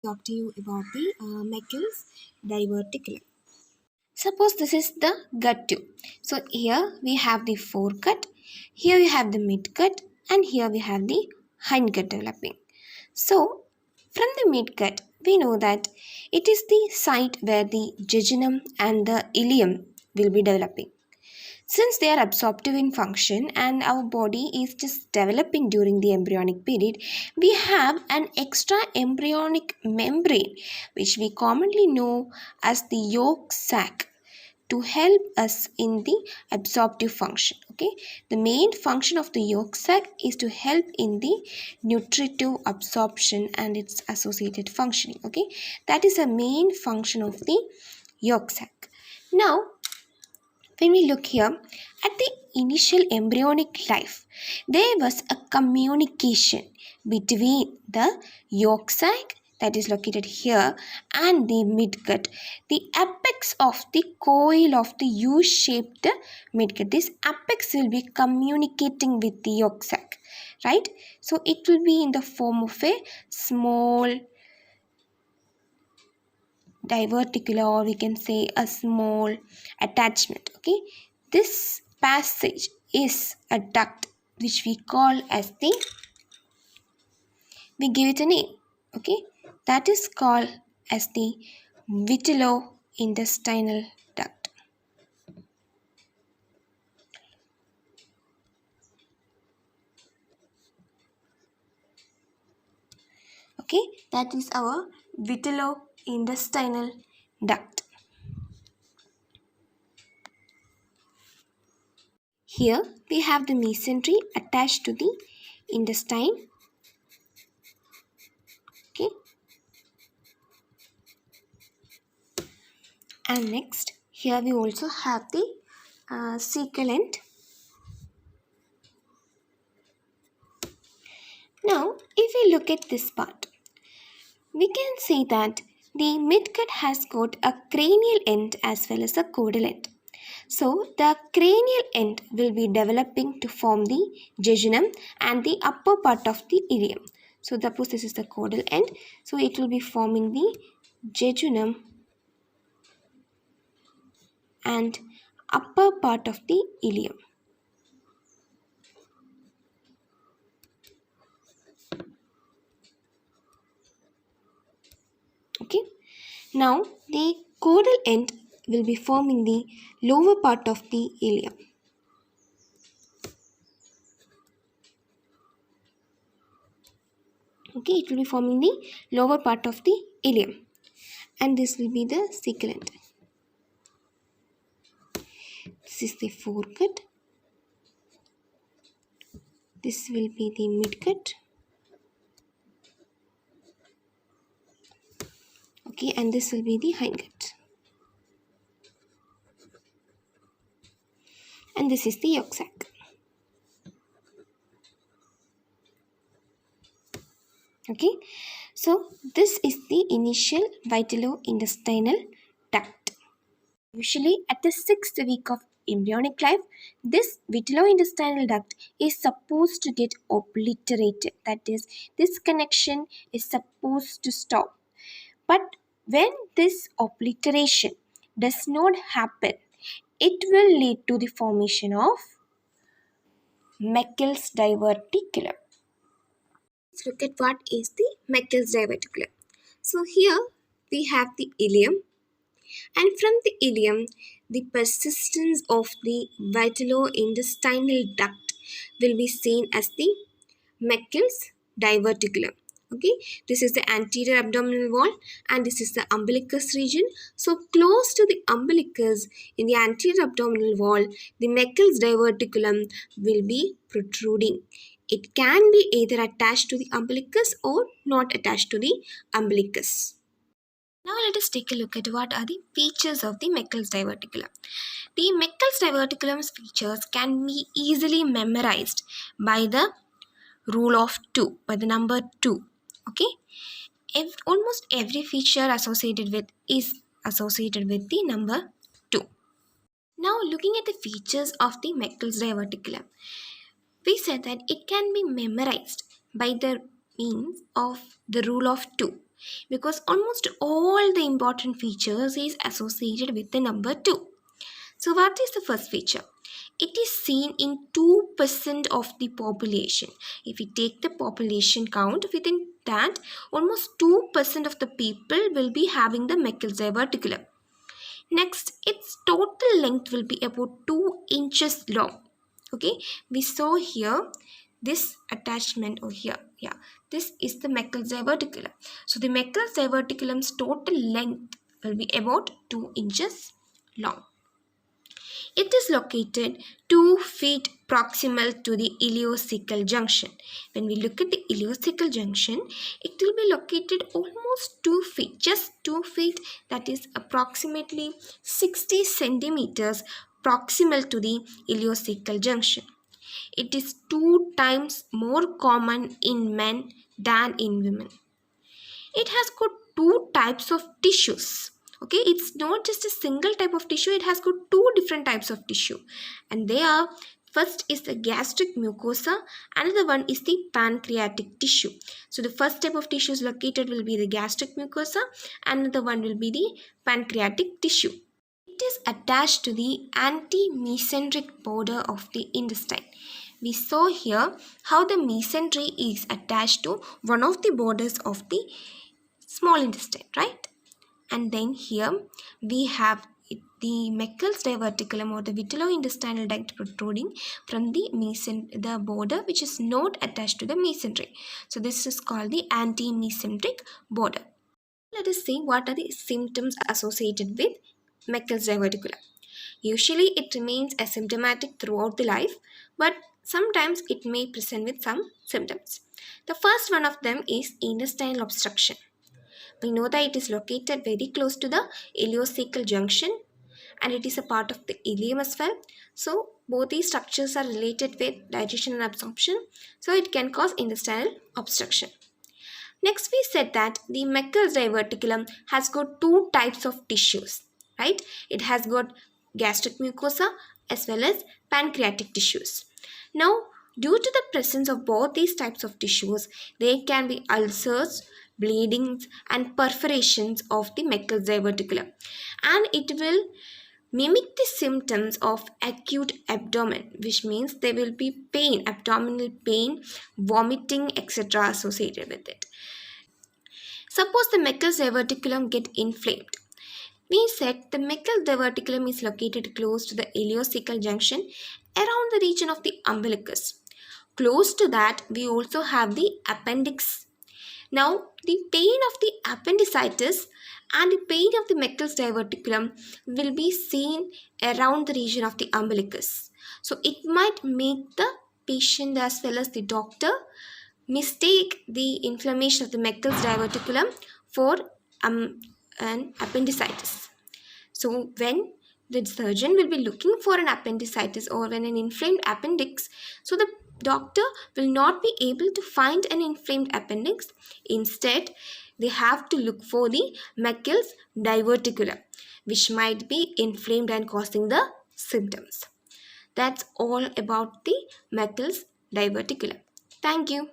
Talk to you about the Meckel's diverticulum. Suppose this is the gut tube. So here we have the foregut, here we have the midgut, and here we have the hindgut developing. So from the midgut, we know that it is the site where the jejunum and the ileum will be developing. Since they are absorptive in function and our body is just developing during the embryonic period, we have an extra embryonic membrane which we commonly know as the yolk sac to help us in the absorptive function. Okay, the main function of the yolk sac is to help in the nutritive absorption and its associated functioning. Okay, that is a main function of the yolk sac. Now when we look here at the initial embryonic life, there was a communication between the yolk sac that is located here and the midgut, the apex of the coil of the U-shaped midgut. This apex will be communicating with the yolk sac, right? So it will be in the form of a small diverticula, or we can say a small attachment. Okay, this passage is a duct which we call as the, we give it a name. Okay, that is called as the Vitillo intestinal duct. Okay, that is our Vitillo intestinal duct. Here we have the mesentery attached to the intestine. Okay, and next here we also have the cecal end. Now if we look at this part, we can see that the midgut has got a cranial end as well as a caudal end. So the cranial end will be developing to form the jejunum and the upper part of the ileum. So suppose this is the caudal end, so it will be forming the jejunum and upper part of the ileum. Okay, now the caudal end will be forming the lower part of the ileum. Okay, it will be forming the lower part of the ileum, and this will be the cecal end. This is the foregut, this will be the midgut. Okay, and this will be the hindgut, and this is the yolk sac. Okay, so this is the initial vitello-intestinal duct. Usually at the 6th week of embryonic life, this vitello-intestinal duct is supposed to get obliterated. That is, this connection is supposed to stop. But when this obliteration does not happen, it will lead to the formation of Meckel's diverticulum. Let's look at what is the Meckel's diverticulum. So here we have the ileum, and from the ileum, the persistence of the vitello-intestinal duct will be seen as the Meckel's diverticulum. Okay, this is the anterior abdominal wall and this is the umbilicus region. So close to the umbilicus in the anterior abdominal wall, the Meckel's diverticulum will be protruding. It can be either attached to the umbilicus or not attached to the umbilicus. Now let us take a look at what are the features of the Meckel's diverticulum. The Meckel's diverticulum's features can be easily memorized by the rule of 2, by the number 2. Okay, almost every feature associated with is associated with the number 2. Now looking at the features of the Meckel's diverticulum, we said that it can be memorized by the means of the rule of 2. because almost all the important features is associated with the number 2. So what is the first feature? It is seen in 2% of the population. If we take the population count, within that almost 2% of the people will be having the Meckel's diverticulum. Next, its total length will be about 2 inches long. Okay, we saw here this attachment over here. Yeah, this is the Meckel's diverticulum. So the Meckel's diverticulum's total length will be about 2 inches long. It is located 2 feet proximal to the ileocecal junction. When we look at the ileocecal junction, it will be located almost 2 feet, just 2 feet, that is approximately 60 centimeters proximal to the ileocecal junction. It is 2 times more common in men than in women. It has got 2 types of tissues. Okay, it's not just a single type of tissue, it has got 2 different types of tissue, and they are, first is the gastric mucosa, another one is the pancreatic tissue. So the first type of tissue is located will be the gastric mucosa, another one will be the pancreatic tissue. It is attached to the anti-mesenteric border of the intestine. We saw here how the mesentery is attached to one of the borders of the small intestine, right? And then here we have the Meckel's diverticulum or the Vitillo intestinal duct protruding from the border which is not attached to the mesentery. So this is called the anti-mesenteric border. Let us see what are the symptoms associated with Meckel's diverticulum. Usually it remains asymptomatic throughout the life, but sometimes it may present with some symptoms. The first one of them is intestinal obstruction. We know that it is located very close to the ileocecal junction and it is a part of the ileum as well. So both these structures are related with digestion and absorption. So it can cause intestinal obstruction. Next we said that the Meckel's diverticulum has got 2 types of tissues, right? It has got gastric mucosa as well as pancreatic tissues. Now, due to the presence of both these types of tissues, there can be ulcers, bleedings and perforations of the Meckel's diverticulum, and it will mimic the symptoms of acute abdomen, which means there will be pain, abdominal pain, vomiting, etc. associated with it. Suppose the Meckel's diverticulum get inflamed. We said the Meckel's diverticulum is located close to the ileocecal junction around the region of the umbilicus. Close to that, we also have the appendix. Now, the pain of the appendicitis and the pain of the Meckel's diverticulum will be seen around the region of the umbilicus. So, it might make the patient as well as the doctor mistake the inflammation of the Meckel's diverticulum for an appendicitis. So when the surgeon will be looking for an appendicitis or when an inflamed appendix, so the doctor will not be able to find an inflamed appendix. Instead, they have to look for the Meckel's diverticulum, which might be inflamed and causing the symptoms. That's all about the Meckel's diverticulum. Thank you.